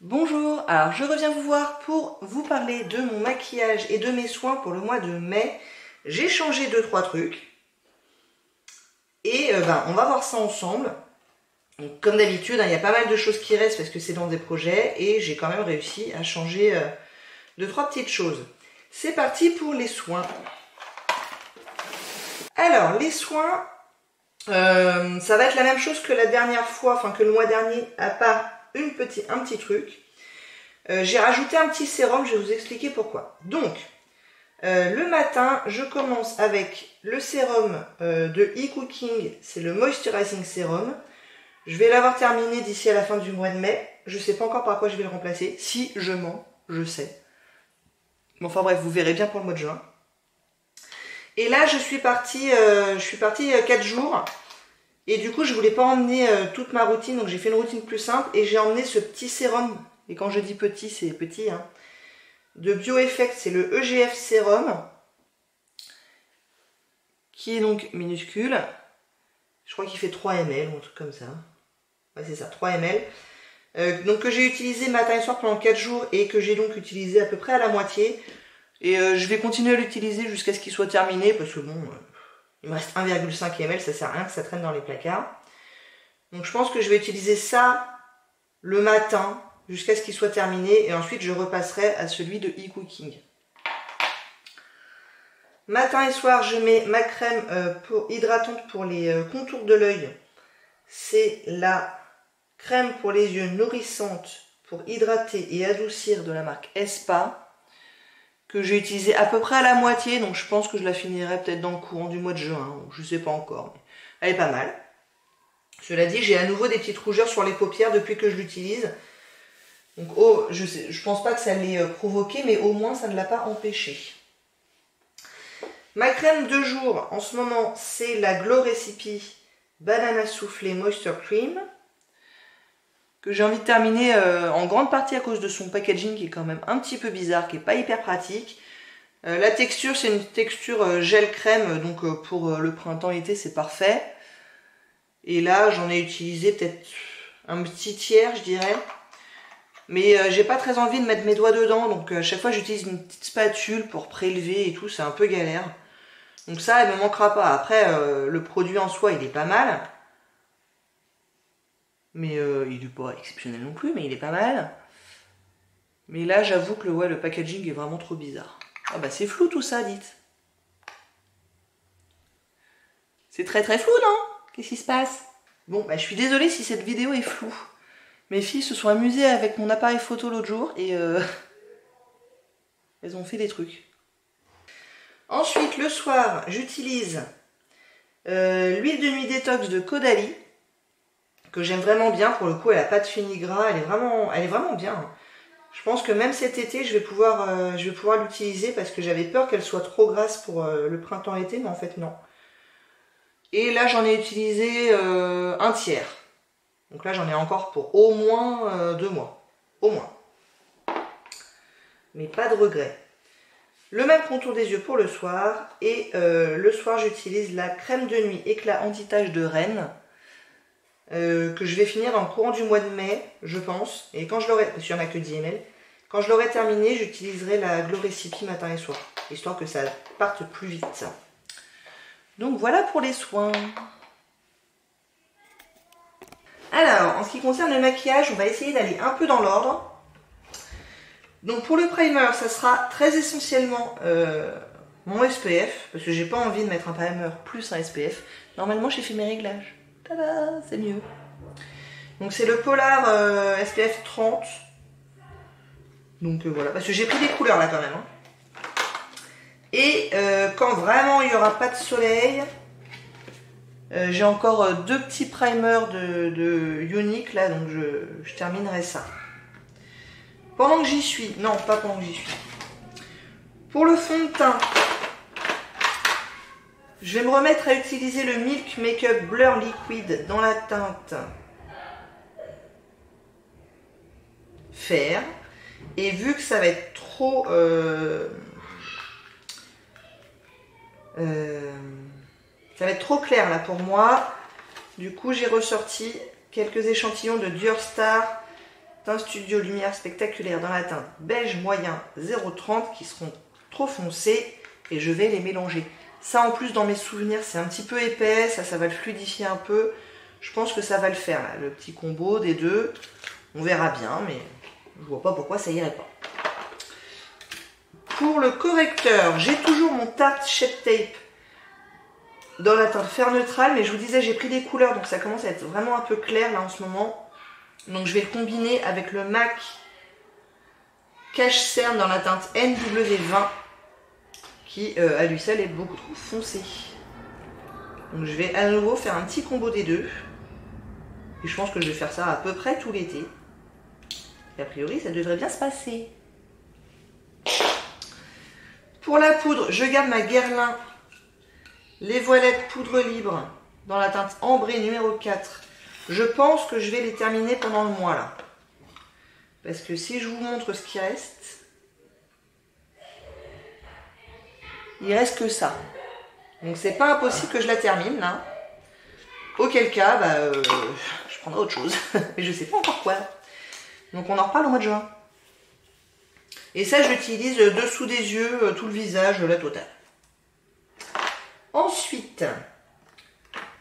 Bonjour, alors je reviens vous voir pour vous parler de mon maquillage et de mes soins pour le mois de mai. J'ai changé 2-3 trucs et on va voir ça ensemble. Donc, comme d'habitude, il y a pas mal de choses qui restent parce que c'est dans des projets et j'ai quand même réussi à changer 2-3 petites choses. C'est parti pour les soins. Alors les soins, ça va être la même chose que la dernière fois, enfin que le mois dernier, à part un petit truc. J'ai rajouté un petit sérum, je vais vous expliquer pourquoi. Donc, le matin, je commence avec le sérum de E-Cooking, c'est le Moisturizing Serum. Je vais l'avoir terminé d'ici à la fin du mois de mai. Je ne sais pas encore par quoi je vais le remplacer. Si je mens, je sais. Bon, enfin bref, vous verrez bien pour le mois de juin. Et là, je suis partie 4 jours. Et du coup, je voulais pas emmener toute ma routine, donc j'ai fait une routine plus simple. Et j'ai emmené ce petit sérum, et quand je dis petit, c'est petit, hein, de Bioeffect, c'est le EGF Sérum, qui est donc minuscule. Je crois qu'il fait 3 ml ou un truc comme ça. Ouais, c'est ça, 3 ml. Donc que j'ai utilisé matin et soir pendant 4 jours et que j'ai donc utilisé à peu près à la moitié. Et je vais continuer à l'utiliser jusqu'à ce qu'il soit terminé, parce que bon... il me reste 1,5 ml, ça sert à rien que ça traîne dans les placards. Donc je pense que je vais utiliser ça le matin jusqu'à ce qu'il soit terminé. Et ensuite je repasserai à celui de E-Cooking. Matin et soir, je mets ma crème hydratante pour les contours de l'œil. C'est la crème pour les yeux nourrissante pour hydrater et adoucir de la marque Espa, que j'ai utilisée à peu près à la moitié, donc je pense que je la finirai peut-être dans le courant du mois de juin, je sais pas encore, mais elle est pas mal. Cela dit, j'ai à nouveau des petites rougeurs sur les paupières depuis que je l'utilise, donc je pense pas que ça l'ait provoqué, mais au moins ça ne l'a pas empêché. Ma crème de jour, en ce moment, c'est la Glow Recipe Banana Soufflé Moisture Cream, que j'ai envie de terminer en grande partie à cause de son packaging qui est quand même un petit peu bizarre, qui n'est pas hyper pratique. La texture, c'est une texture gel crème, donc pour le printemps-été, c'est parfait. Et là, j'en ai utilisé peut-être un petit tiers, je dirais. Mais j'ai pas très envie de mettre mes doigts dedans, donc à chaque fois j'utilise une petite spatule pour prélever et tout, c'est un peu galère. Donc ça, elle me manquera pas. Après, le produit en soi, il est pas mal. Mais il n'est pas exceptionnel non plus, mais il est pas mal. Mais là, j'avoue que le packaging est vraiment trop bizarre. Ah bah c'est flou tout ça, dites. C'est très très flou, non? Qu'est-ce qui se passe? Bon, bah je suis désolée si cette vidéo est floue. Mes filles se sont amusées avec mon appareil photo l'autre jour et elles ont fait des trucs. Ensuite, le soir, j'utilise l'huile de nuit détox de Caudalie, que j'aime vraiment bien. Pour le coup, elle n'a pas de fini gras, elle est vraiment bien. Je pense que même cet été, je vais pouvoir l'utiliser parce que j'avais peur qu'elle soit trop grasse pour le printemps-été, mais en fait non. Et là, j'en ai utilisé un tiers. Donc là, j'en ai encore pour au moins 2 mois. Au moins. Mais pas de regret. Le même contour des yeux pour le soir. Et le soir, j'utilise la crème de nuit éclat anti-tache de Rennes. Que je vais finir dans le courant du mois de mai, je pense. Et quand je l'aurai, parce qu'il n'y en a que 10 ml, quand je l'aurai terminé, j'utiliserai la Glow Recipe matin et soir, histoire que ça parte plus vite. Donc voilà pour les soins. Alors, en ce qui concerne le maquillage, on va essayer d'aller un peu dans l'ordre. Donc pour le primer, ça sera très essentiellement mon SPF, parce que j'ai pas envie de mettre un primer plus un SPF. Normalement, j'ai fait mes réglages. Tada, c'est mieux. Donc c'est le Polar SPF 30. Donc voilà, parce que j'ai pris des couleurs là quand même. Hein. Et quand vraiment il n'y aura pas de soleil, j'ai encore 2 petits primers de Younique là, donc je terminerai ça. Pendant que j'y suis, non pas pendant que j'y suis. Pour le fond de teint, je vais me remettre à utiliser le Milk Makeup Blur Liquid dans la teinte Fer. Et vu que ça va être trop... ça va être trop clair là pour moi, du coup j'ai ressorti quelques échantillons de Dior Star d'un studio lumière spectaculaire dans la teinte beige moyen 0,30 qui seront trop foncés et je vais les mélanger. Ça en plus dans mes souvenirs c'est un petit peu épais, ça va le fluidifier un peu. Je pense que ça va le faire là, le petit combo des deux. On verra bien mais je vois pas pourquoi ça irait pas. Pour le correcteur, j'ai toujours mon Tarte Shape Tape dans la teinte fer neutral, mais je vous disais j'ai pris des couleurs donc ça commence à être vraiment un peu clair là en ce moment. Donc je vais le combiner avec le MAC Cache Cerne dans la teinte NW20 qui à lui seul est beaucoup trop foncé. Donc je vais à nouveau faire un petit combo des deux. Et je pense que je vais faire ça à peu près tout l'été. Et a priori ça devrait bien se passer. Pour la poudre, je garde ma Guerlain Les Voilettes Poudre Libre dans la teinte ambrée numéro 4. Je pense que je vais les terminer pendant le mois là. Parce que si je vous montre ce qui reste, il reste que ça. Donc c'est pas impossible que je la termine là. Auquel cas, je prendrai autre chose. Mais je sais pas encore quoi. Donc on en reparle au mois de juin. Et ça, je l'utilise dessous des yeux, tout le visage, la totale. Ensuite,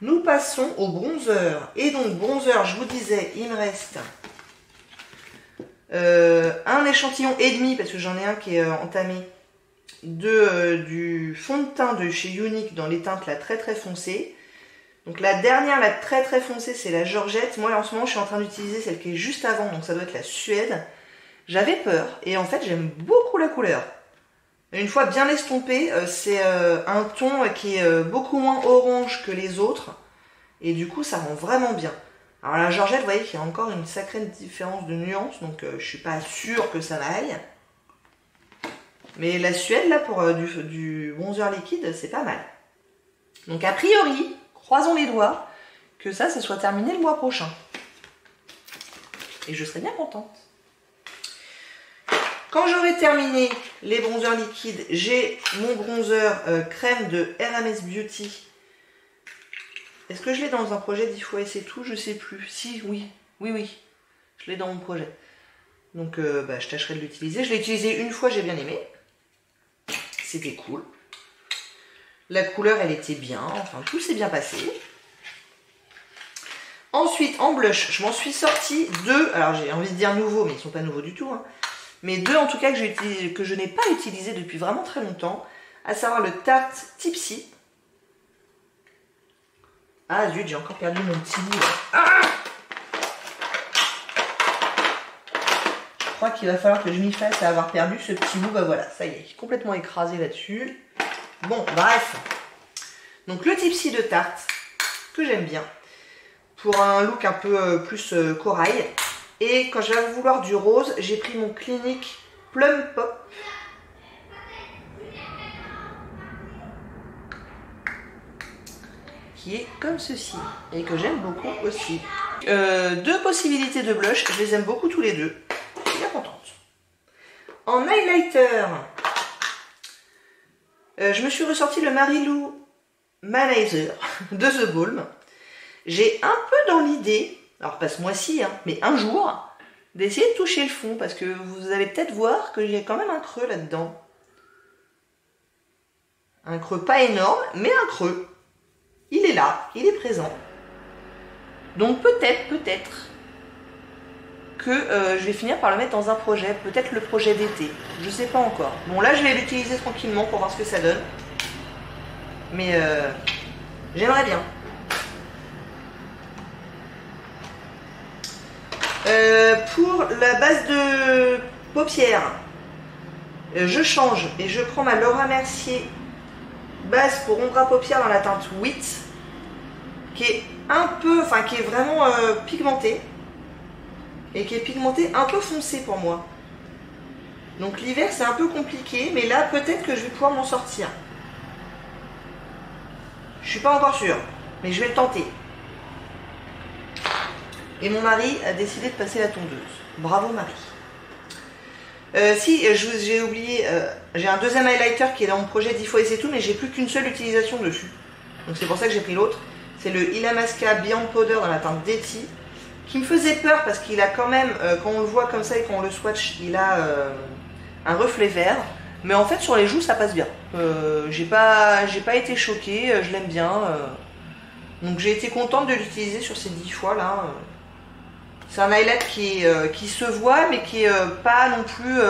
nous passons au bronzer. Et donc, bronzer, je vous disais, il me reste un échantillon et demi, parce que j'en ai un qui est entamé, du fond de teint de chez Younique dans les teintes là, très très foncées. Donc la dernière, la très très foncée, c'est la Georgette. Moi, en ce moment, je suis en train d'utiliser celle qui est juste avant, donc ça doit être la Suède. J'avais peur, et en fait, j'aime beaucoup la couleur. Une fois bien estompé, c'est un ton qui est beaucoup moins orange que les autres. Et du coup, ça rend vraiment bien. Alors la Georgette, vous voyez qu'il y a encore une sacrée différence de nuance. Donc je suis pas sûre que ça m'aille. Mais la Suède, là, pour du bronzer liquide, c'est pas mal. Donc a priori, croisons les doigts, que ça soit terminé le mois prochain. Et je serai bien contente. Quand j'aurai terminé les bronzers liquides, j'ai mon bronzer crème de RMS Beauty. Est-ce que je l'ai dans un projet d'10 fois et c'est tout? Je sais plus. Si, oui. Oui. Je l'ai dans mon projet. Donc, je tâcherai de l'utiliser. Je l'ai utilisé une fois, j'ai bien aimé. C'était cool. La couleur, elle était bien. Enfin, tout s'est bien passé. Ensuite, en blush, je m'en suis sortie deux. Alors, j'ai envie de dire nouveaux, mais ils ne sont pas nouveaux du tout. Hein. Mais deux, en tout cas, que je n'ai pas utilisé depuis vraiment très longtemps. À savoir le Tarte Tipsy. Ah zut, j'ai encore perdu mon petit bout. Ah, je crois qu'il va falloir que je m'y fasse à avoir perdu ce petit bout. Bah voilà, ça y est, complètement écrasé là-dessus. Bon, bref. Donc le Tipsy de Tarte, que j'aime bien. Pour un look un peu plus corail. Et quand je vais vouloir du rose, j'ai pris mon Clinique Plum Pop. Qui est comme ceci. Et que j'aime beaucoup aussi. Deux possibilités de blush. Je les aime beaucoup tous les deux. Je suis bien contente. En highlighter, je me suis ressorti le Marilou Manizer de The Balm. J'ai un peu dans l'idée, alors pas ce mois-ci, hein, mais un jour, d'essayer de toucher le fond, parce que vous allez peut-être voir que j'ai quand même un creux là-dedans. Un creux pas énorme, mais un creux. Il est là, il est présent. Donc peut-être que je vais finir par le mettre dans un projet, peut-être le projet d'été, je sais pas encore. Bon là je vais l'utiliser tranquillement pour voir ce que ça donne. Mais j'aimerais bien. Pour la base de paupières, je change et je prends ma Laura Mercier base pour ombre à paupières dans la teinte 8 qui est un peu, enfin qui est vraiment pigmentée et qui est pigmentée un peu foncée pour moi. Donc l'hiver c'est un peu compliqué, mais là peut-être que je vais pouvoir m'en sortir. Je suis pas encore sûre, mais je vais le tenter. Et mon mari a décidé de passer la tondeuse. Bravo Marie. Si, j'ai oublié, j'ai un deuxième highlighter qui est dans mon projet 10 fois et c'est tout, mais j'ai plus qu'une seule utilisation dessus. Donc c'est pour ça que j'ai pris l'autre. C'est le Illamasqua Beyond Powder dans la teinte Detty, qui me faisait peur parce qu'il a quand même, quand on le voit comme ça et qu'on le swatch, il a un reflet vert. Mais en fait sur les joues ça passe bien. J'ai pas été choquée, je l'aime bien. Donc j'ai été contente de l'utiliser sur ces 10 fois là. C'est un highlight qui se voit mais qui est pas non plus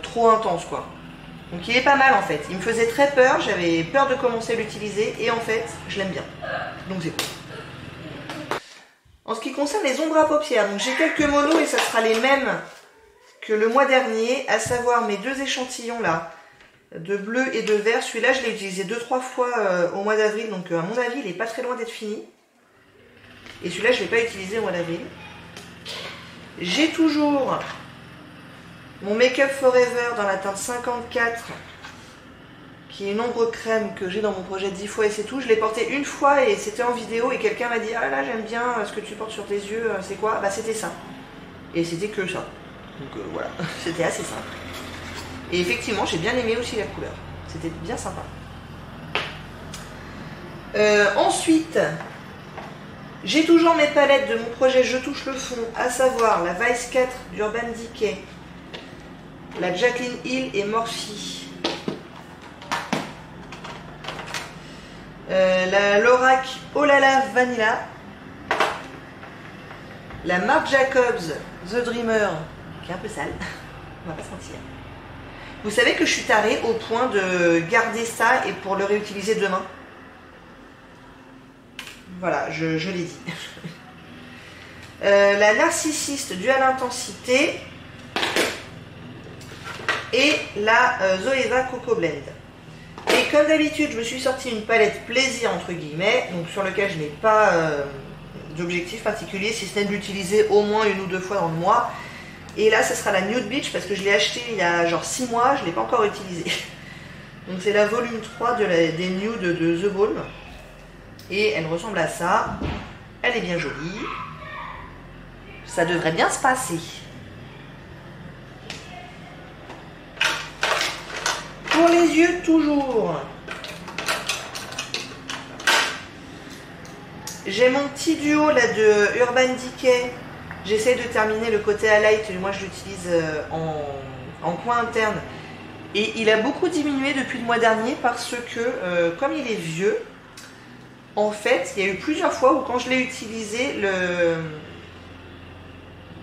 trop intense quoi. Donc il est pas mal en fait. Il me faisait très peur, j'avais peur de commencer à l'utiliser et en fait je l'aime bien. Donc c'est cool. En ce qui concerne les ombres à paupières, donc j'ai quelques monos et ça sera les mêmes que le mois dernier, à savoir mes deux échantillons là, de bleu et de vert. Celui-là je l'ai utilisé 2-3 fois au mois d'avril, donc à mon avis il n'est pas très loin d'être fini. Et celui-là je ne l'ai pas utilisé au mois d'avril. J'ai toujours mon Make Up Forever dans la teinte 54, qui est une ombre crème que j'ai dans mon projet 10 fois et c'est tout. Je l'ai porté une fois et c'était en vidéo et quelqu'un m'a dit « Ah là j'aime bien ce que tu portes sur tes yeux, c'est quoi ?» Bah c'était ça. Et c'était que ça. Donc voilà, c'était assez simple. Et effectivement j'ai bien aimé aussi la couleur. C'était bien sympa. Ensuite, j'ai toujours mes palettes de mon projet Je touche le fond, à savoir la Vice 4 d'Urban Decay, la Jaclyn Hill et Morphe, la Lorac Olala Vanilla, la Marc Jacobs The Dreamer, qui est un peu sale, on va pas se mentir. Vous savez que je suis tarée au point de garder ça et pour le réutiliser demain. Voilà, je l'ai dit. La Narcissiste Dual Intensité et la Zoeva Coco Blend. Et comme d'habitude, je me suis sorti une palette plaisir entre guillemets, donc sur lequel je n'ai pas d'objectif particulier, si ce n'est de l'utiliser au moins 1 ou 2 fois dans le mois. Et là, ce sera la Nude Beach parce que je l'ai acheté il y a genre 6 mois, je ne l'ai pas encore utilisée. Donc c'est la volume 3 des Nudes de The Balm. Et elle ressemble à ça. Elle est bien jolie. Ça devrait bien se passer. Pour les yeux, toujours. J'ai mon petit duo là de Urban Decay. J'essaie de terminer le côté highlight. Moi, je l'utilise en coin interne. Et il a beaucoup diminué depuis le mois dernier parce que, comme il est vieux, en fait, il y a eu plusieurs fois où quand je l'ai utilisé,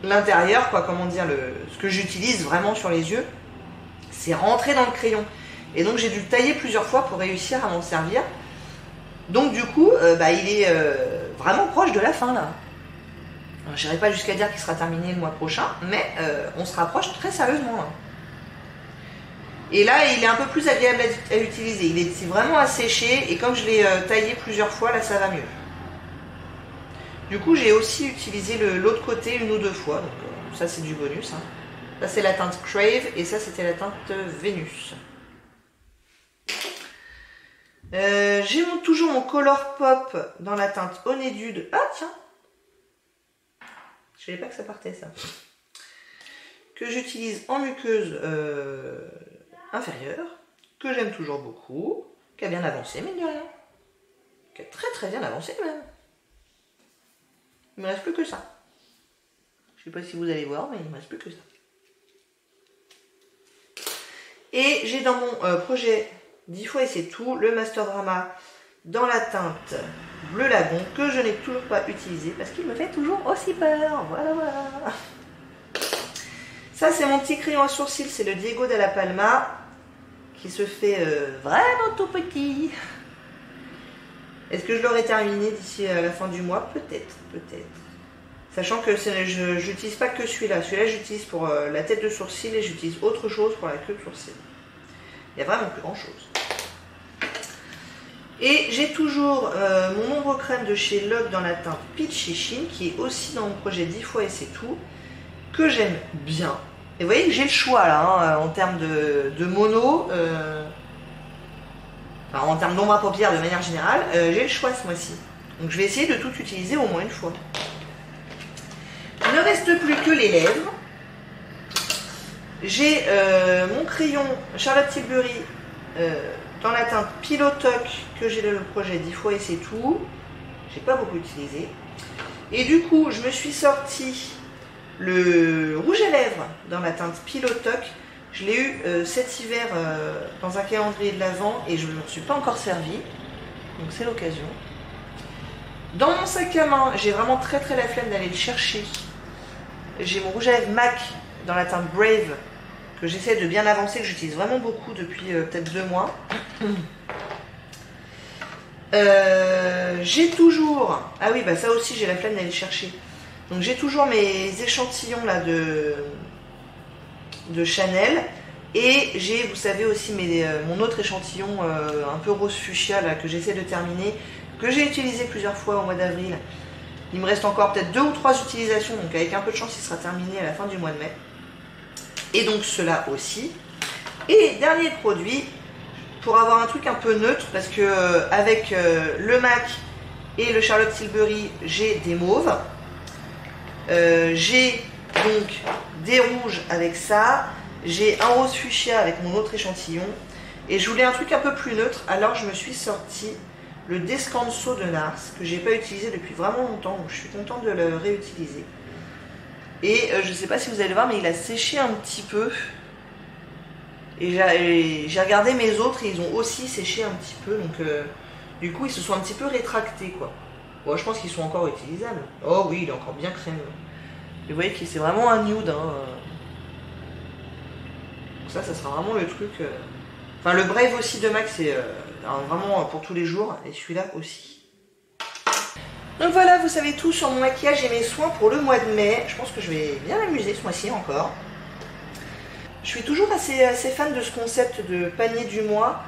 l'intérieur, quoi, comment dire, ce que j'utilise vraiment sur les yeux, c'est rentré dans le crayon. Et donc j'ai dû le tailler plusieurs fois pour réussir à m'en servir. Donc du coup, il est vraiment proche de la fin là. Je n'irai pas jusqu'à dire qu'il sera terminé le mois prochain, mais on se rapproche très sérieusement là. Et là, il est un peu plus agréable à utiliser. Il est vraiment asséché et comme je l'ai taillé plusieurs fois, là, ça va mieux. Du coup, j'ai aussi utilisé l'autre côté 1 ou 2 fois. Donc, ça, c'est du bonus. Hein. Ça, c'est la teinte Crave et ça, c'était la teinte Vénus. J'ai toujours mon Color Pop dans la teinte Honeydew. Ah, tiens! Je savais pas que ça partait, ça. Que j'utilise en muqueuse inférieure, que j'aime toujours beaucoup, qui a bien avancé, mais de rien. Qui a très très bien avancé même. Il me reste plus que ça. Je sais pas si vous allez voir, mais il me reste plus que ça. Et j'ai dans mon projet 10 fois et c'est tout, le Master Drama dans la teinte Bleu Lagon, que je n'ai toujours pas utilisé parce qu'il me fait toujours aussi peur. Voilà, voilà. Ça, c'est mon petit crayon à sourcils, c'est le Diego Della Palma, qui se fait vraiment tout petit. Est-ce que je l'aurai terminé d'ici à la fin du mois? Peut-être, peut-être. Sachant que je n'utilise pas que celui-là. Celui-là, j'utilise pour la tête de sourcil et j'utilise autre chose pour la queue de sourcil. Il n'y a vraiment plus grand-chose. Et j'ai toujours mon ombre crème de chez Log dans la teinte Peachy Sheen, qui est aussi dans mon projet 10 fois et c'est tout, que j'aime bien. Et vous voyez que j'ai le choix là, hein, en termes de mono, enfin, en termes d'ombre à paupières de manière générale, j'ai le choix ce mois-ci. Donc je vais essayer de tout utiliser au moins une fois. Il ne reste plus que les lèvres. J'ai mon crayon Charlotte Tilbury dans la teinte Pillow Talk que j'ai dans le projet 10 fois et c'est tout. J'ai pas beaucoup utilisé. Et du coup, je me suis sorti le rouge à lèvres dans la teinte Pilotoc. Je l'ai eu cet hiver dans un calendrier de l'Avent et je ne m'en suis pas encore servi. Donc c'est l'occasion. Dans mon sac à main, j'ai vraiment très la flemme d'aller le chercher. J'ai mon rouge à lèvres MAC dans la teinte Brave que j'essaie de bien avancer, que j'utilise vraiment beaucoup depuis peut-être 2 mois. J'ai toujours... Ah oui, bah ça aussi j'ai la flemme d'aller chercher. Donc j'ai toujours mes échantillons là de Chanel. Et j'ai, vous savez aussi, mon autre échantillon un peu rose fuchsia là, que j'essaie de terminer, que j'ai utilisé plusieurs fois au mois d'avril. Il me reste encore peut-être 2 ou 3 utilisations, donc avec un peu de chance il sera terminé à la fin du mois de mai. Et donc cela aussi. Et dernier produit, pour avoir un truc un peu neutre, parce que avec le MAC et le Charlotte Tilbury, j'ai des mauves. J'ai donc des rouges avec ça. J'ai un rose fuchsia avec mon autre échantillon. Et je voulais un truc un peu plus neutre, alors je me suis sorti le Descanso de Nars, que j'ai pas utilisé depuis vraiment longtemps, donc je suis contente de le réutiliser. Et je ne sais pas si vous allez le voir, mais il a séché un petit peu. Et j'ai regardé mes autres et ils ont aussi séché un petit peu, donc du coup ils se sont un petit peu rétractés quoi. Bon, je pense qu'ils sont encore utilisables. Oh oui, il est encore bien crémeux. Et vous voyez que c'est vraiment un nude. Hein. Ça sera vraiment le truc. Enfin, le Brave aussi de MAC, c'est vraiment pour tous les jours. Et celui-là aussi. Donc voilà, vous savez tout sur mon maquillage et mes soins pour le mois de mai. Je pense que je vais bien m'amuser ce mois-ci encore. Je suis toujours assez fan de ce concept de panier du mois.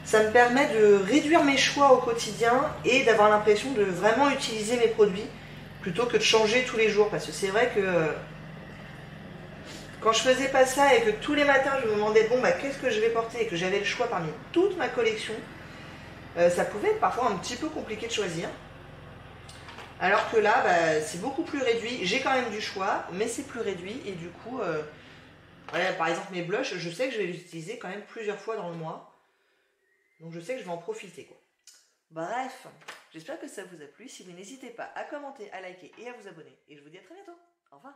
Ça me permet de réduire mes choix au quotidien et d'avoir l'impression de vraiment utiliser mes produits plutôt que de changer tous les jours. Parce que c'est vrai que quand je faisais pas ça et que tous les matins je me demandais bon bah qu'est-ce que je vais porter et que j'avais le choix parmi toute ma collection, ça pouvait être parfois un petit peu compliqué de choisir. Alors que là, bah, c'est beaucoup plus réduit. J'ai quand même du choix, mais c'est plus réduit et du coup, voilà, par exemple mes blushs, je sais que je vais les utiliser quand même plusieurs fois dans le mois. Donc je sais que je vais en profiter quoi. Bref, j'espère que ça vous a plu. Si vous n'hésitez pas à commenter, à liker et à vous abonner. Et je vous dis à très bientôt. Au revoir.